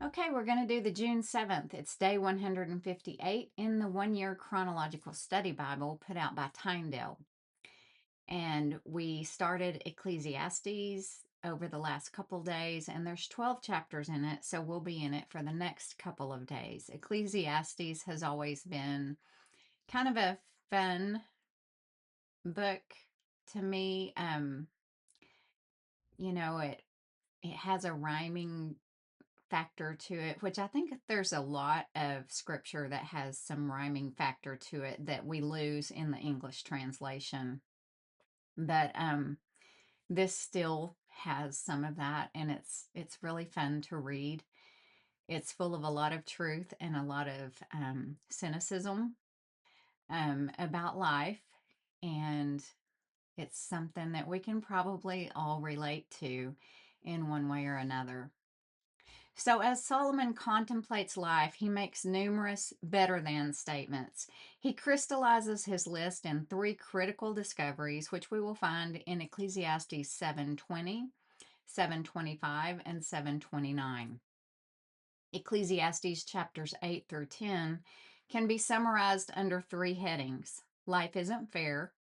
Okay, we're going to do the June 7th. It's day 158 in the 1 Year Chronological Study Bible put out by Tyndale. And we started Ecclesiastes over the last couple days, and there's 12 chapters in it, so we'll be in it for the next couple of days. Ecclesiastes has always been kind of a fun book to me. It has a rhyming factor to it, which I think there's a lot of scripture that has some rhyming factor to it that we lose in the English translation. But this still has some of that, and it's really fun to read. It's full of a lot of truth and a lot of cynicism about life, and it's something that we can probably all relate to in one way or another. So, as Solomon contemplates life, he makes numerous better than statements. He crystallizes his list in three critical discoveries, which we will find in Ecclesiastes 7:20, 7:25, and 7:29. Ecclesiastes chapters 8 through 10 can be summarized under three headings: life isn't fair,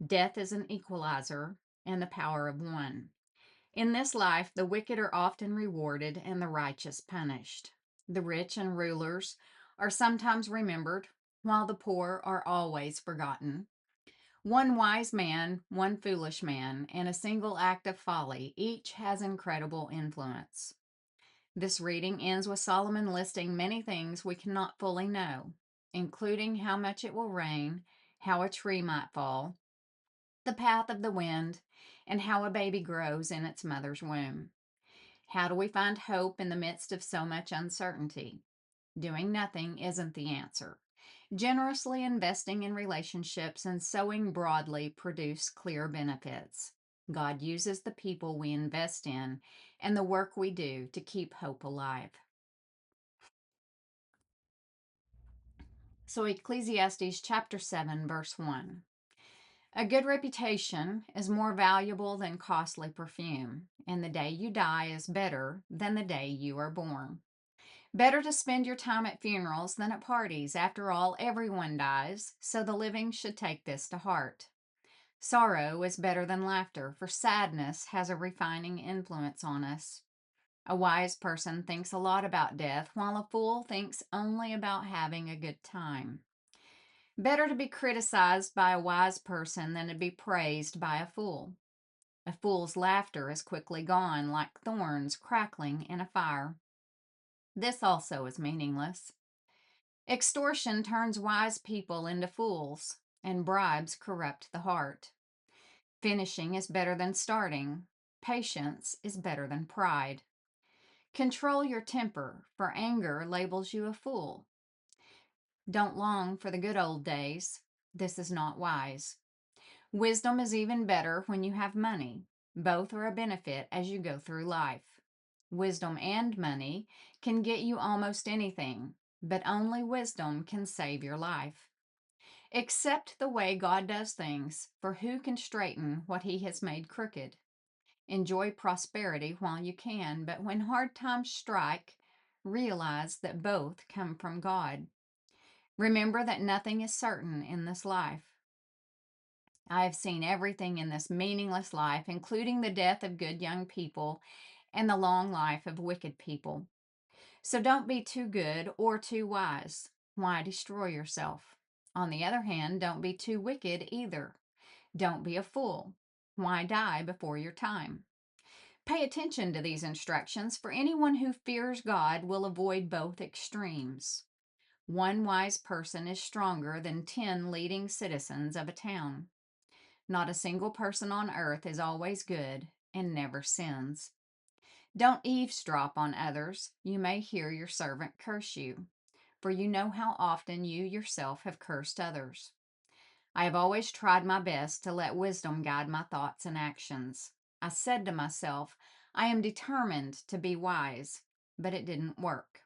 death is an equalizer, and the power of one. In this life, the wicked are often rewarded and the righteous punished. The rich and rulers are sometimes remembered, while the poor are always forgotten. One wise man, one foolish man, and a single act of folly each has incredible influence. This reading ends with Solomon listing many things we cannot fully know, including how much it will rain, how a tree might fall, the path of the wind, and how a baby grows in its mother's womb. How do we find hope in the midst of so much uncertainty? Doing nothing isn't the answer. Generously investing in relationships and sowing broadly produce clear benefits. God uses the people we invest in and the work we do to keep hope alive. So, Ecclesiastes chapter 7, verse 1. A good reputation is more valuable than costly perfume, and the day you die is better than the day you are born. Better to spend your time at funerals than at parties. After all, everyone dies, so the living should take this to heart. Sorrow is better than laughter, for sadness has a refining influence on us. A wise person thinks a lot about death, while a fool thinks only about having a good time. Better to be criticized by a wise person than to be praised by a fool. A fool's laughter is quickly gone, like thorns crackling in a fire. This also is meaningless. Extortion turns wise people into fools, and bribes corrupt the heart. Finishing is better than starting. Patience is better than pride. Control your temper, for anger labels you a fool. Don't long for the good old days. This is not wise. Wisdom is even better when you have money. Both are a benefit as you go through life. Wisdom and money can get you almost anything, but only wisdom can save your life. Accept the way God does things, for who can straighten what he has made crooked? Enjoy prosperity while you can, but when hard times strike, realize that both come from God. Remember that nothing is certain in this life. I have seen everything in this meaningless life, including the death of good young people and the long life of wicked people. So don't be too good or too wise. Why destroy yourself? On the other hand, don't be too wicked either. Don't be a fool. Why die before your time? Pay attention to these instructions, for anyone who fears God will avoid both extremes. One wise person is stronger than 10 leading citizens of a town. Not a single person on earth is always good and never sins. Don't eavesdrop on others. You may hear your servant curse you, for you know how often you yourself have cursed others. I have always tried my best to let wisdom guide my thoughts and actions. I said to myself, I am determined to be wise, but it didn't work.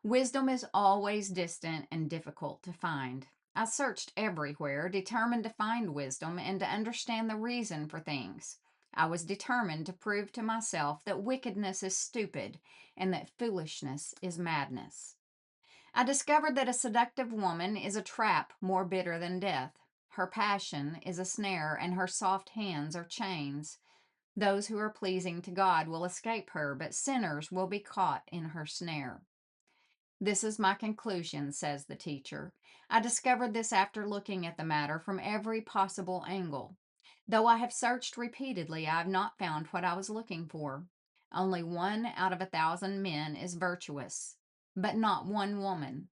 Wisdom is always distant and difficult to find. I searched everywhere, determined to find wisdom and to understand the reason for things. I was determined to prove to myself that wickedness is stupid and that foolishness is madness. I discovered that a seductive woman is a trap more bitter than death. Her passion is a snare, and her soft hands are chains. Those who are pleasing to God will escape her, but sinners will be caught in her snare. This is my conclusion, says the teacher. I discovered this after looking at the matter from every possible angle. Though I have searched repeatedly, I have not found what I was looking for. Only 1 out of 1,000 men is virtuous, but not one woman.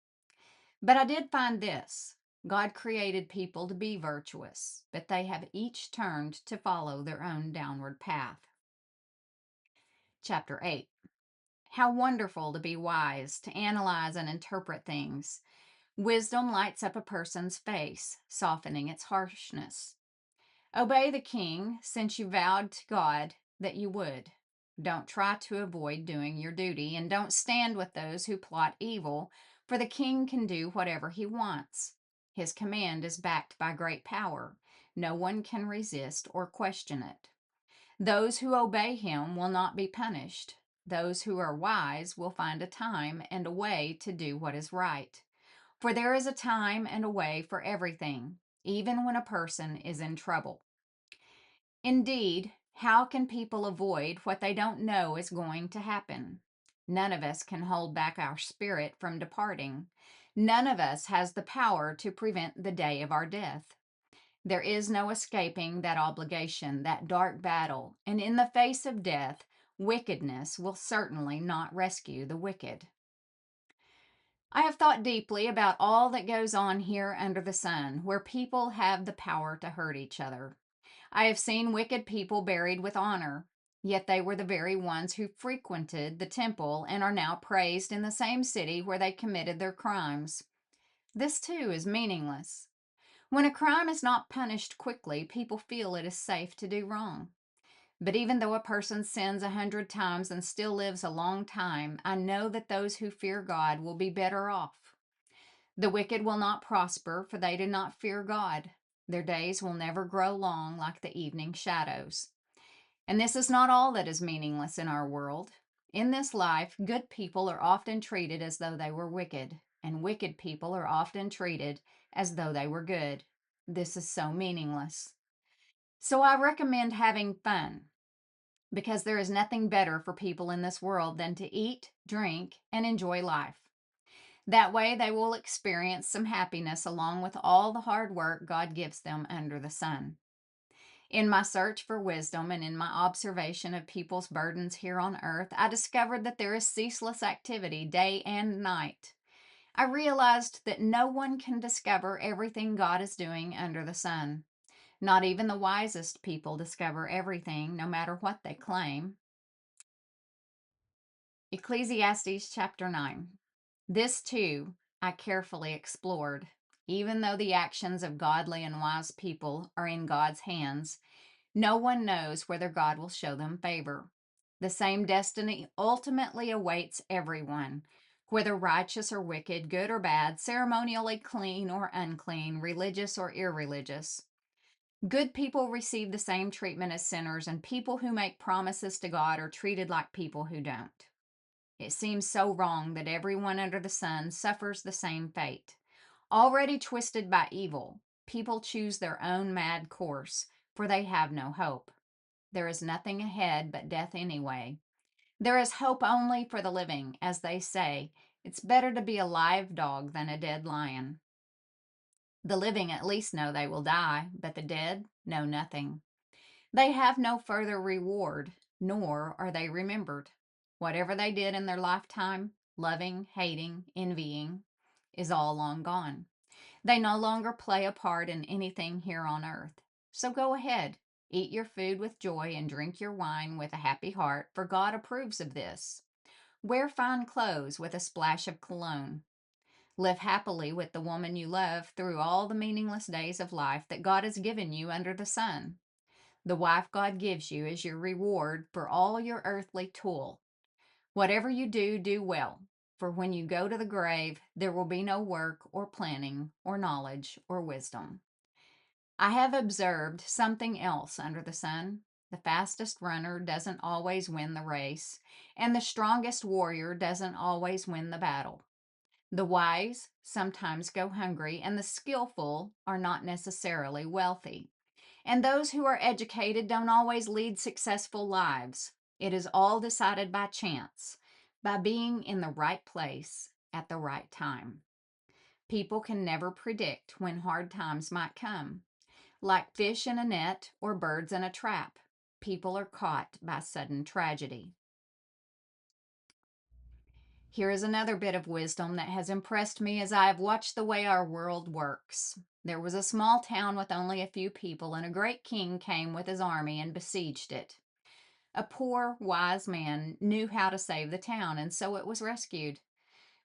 But I did find this: God created people to be virtuous, but they have each turned to follow their own downward path. Chapter 8. How wonderful to be wise, to analyze and interpret things. Wisdom lights up a person's face, softening its harshness. Obey the king, since you vowed to God that you would. Don't try to avoid doing your duty, and don't stand with those who plot evil, for the king can do whatever he wants. His command is backed by great power. No one can resist or question it. Those who obey him will not be punished. Those who are wise will find a time and a way to do what is right. For there is a time and a way for everything, even when a person is in trouble. Indeed, how can people avoid what they don't know is going to happen? None of us can hold back our spirit from departing. None of us has the power to prevent the day of our death. There is no escaping that obligation, that dark battle, and in the face of death, wickedness will certainly not rescue the wicked. I have thought deeply about all that goes on here under the sun, where people have the power to hurt each other. I have seen wicked people buried with honor, yet they were the very ones who frequented the temple and are now praised in the same city where they committed their crimes. This too is meaningless. When a crime is not punished quickly, people feel it is safe to do wrong. But even though a person sins 100 times and still lives a long time, I know that those who fear God will be better off. The wicked will not prosper, for they do not fear God. Their days will never grow long like the evening shadows. And this is not all that is meaningless in our world. In this life, good people are often treated as though they were wicked, and wicked people are often treated as though they were good. This is so meaningless. So I recommend having fun, because there is nothing better for people in this world than to eat, drink, and enjoy life. That way, they will experience some happiness along with all the hard work God gives them under the sun. In my search for wisdom and in my observation of people's burdens here on earth, I discovered that there is ceaseless activity day and night. I realized that no one can discover everything God is doing under the sun. Not even the wisest people discover everything, no matter what they claim. Ecclesiastes chapter 9. This too I carefully explored. Even though the actions of godly and wise people are in God's hands, no one knows whether God will show them favor. The same destiny ultimately awaits everyone, whether righteous or wicked, good or bad, ceremonially clean or unclean, religious or irreligious. Good people receive the same treatment as sinners, and people who make promises to God are treated like people who don't. It seems so wrong that everyone under the sun suffers the same fate. Already twisted by evil, people choose their own mad course, for they have no hope. There is nothing ahead but death anyway. There is hope only for the living, as they say. It's better to be a live dog than a dead lion. The living at least know they will die, but the dead know nothing. They have no further reward, nor are they remembered. Whatever they did in their lifetime, loving, hating, envying, is all long gone. They no longer play a part in anything here on earth. So go ahead, eat your food with joy and drink your wine with a happy heart, for God approves of this. Wear fine clothes with a splash of cologne. Live happily with the woman you love through all the meaningless days of life that God has given you under the sun. The wife God gives you is your reward for all your earthly toil. Whatever you do, do well, for when you go to the grave, there will be no work or planning or knowledge or wisdom. I have observed something else under the sun. The fastest runner doesn't always win the race, and the strongest warrior doesn't always win the battle. The wise sometimes go hungry, and the skillful are not necessarily wealthy. And those who are educated don't always lead successful lives. It is all decided by chance, by being in the right place at the right time. People can never predict when hard times might come. Like fish in a net or birds in a trap, people are caught by sudden tragedy. Here is another bit of wisdom that has impressed me as I have watched the way our world works. There was a small town with only a few people, and a great king came with his army and besieged it. A poor, wise man knew how to save the town, and so it was rescued.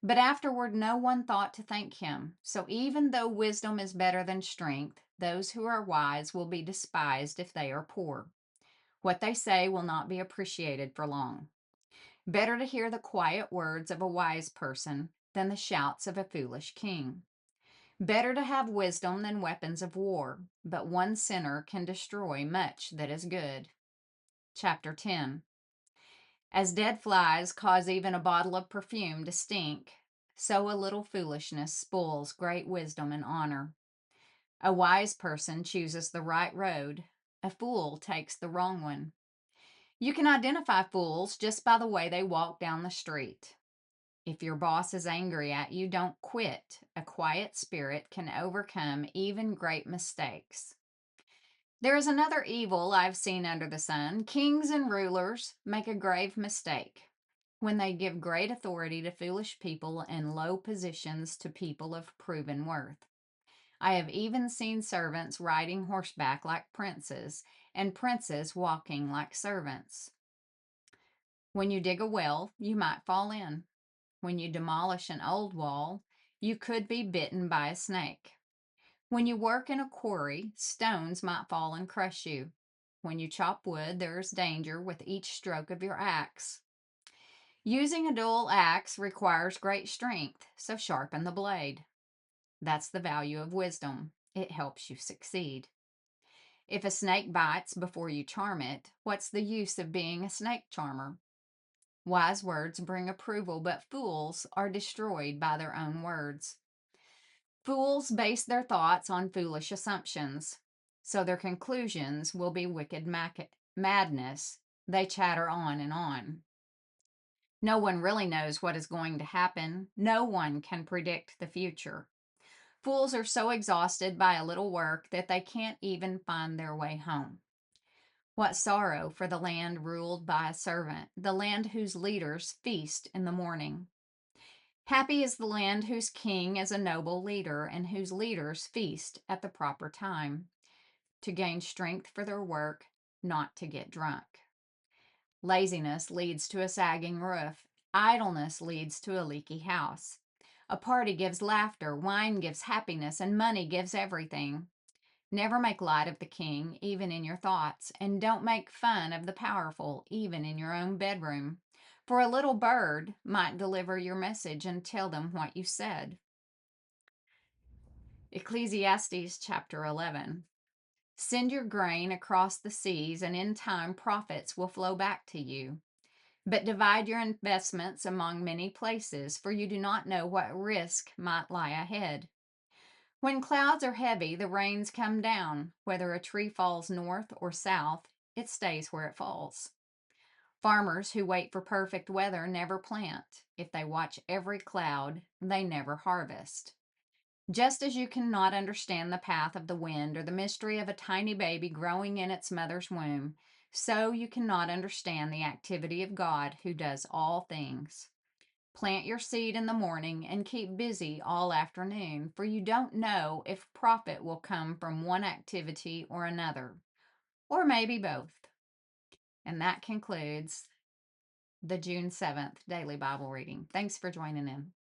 But afterward, no one thought to thank him. So even though wisdom is better than strength, those who are wise will be despised if they are poor. What they say will not be appreciated for long. Better to hear the quiet words of a wise person than the shouts of a foolish king. Better to have wisdom than weapons of war, but one sinner can destroy much that is good. Chapter 10. As dead flies cause even a bottle of perfume to stink, so a little foolishness spoils great wisdom and honor. A wise person chooses the right road, a fool takes the wrong one. You can identify fools just by the way they walk down the street. If your boss is angry at you, don't quit. A quiet spirit can overcome even great mistakes. There is another evil I've seen under the sun. Kings and rulers make a grave mistake when they give great authority to foolish people and low positions to people of proven worth. I have even seen servants riding horseback like princes, and princes walking like servants. When you dig a well, you might fall in. When you demolish an old wall, you could be bitten by a snake. When you work in a quarry, stones might fall and crush you. When you chop wood, there is danger with each stroke of your axe. Using a dull axe requires great strength, so sharpen the blade. That's the value of wisdom. It helps you succeed. If a snake bites before you charm it, what's the use of being a snake charmer? Wise words bring approval, but fools are destroyed by their own words. Fools base their thoughts on foolish assumptions, so their conclusions will be wicked madness. They chatter on and on. No one really knows what is going to happen. No one can predict the future. Fools are so exhausted by a little work that they can't even find their way home. What sorrow for the land ruled by a servant, the land whose leaders feast in the morning. Happy is the land whose king is a noble leader and whose leaders feast at the proper time, to gain strength for their work, not to get drunk. Laziness leads to a sagging roof. Idleness leads to a leaky house. A party gives laughter, wine gives happiness, and money gives everything. Never make light of the king, even in your thoughts, and don't make fun of the powerful, even in your own bedroom. For a little bird might deliver your message and tell them what you said. Ecclesiastes chapter 11. Send your grain across the seas, and in time profits will flow back to you. But divide your investments among many places, for you do not know what risk might lie ahead. When clouds are heavy, the rains come down. Whether a tree falls north or south, it stays where it falls. Farmers who wait for perfect weather never plant. If they watch every cloud, they never harvest. Just as you cannot understand the path of the wind or the mystery of a tiny baby growing in its mother's womb, so you cannot understand the activity of God who does all things. Plant your seed in the morning and keep busy all afternoon, for you don't know if profit will come from one activity or another, or maybe both. And that concludes the June 7th daily Bible reading. Thanks for joining in.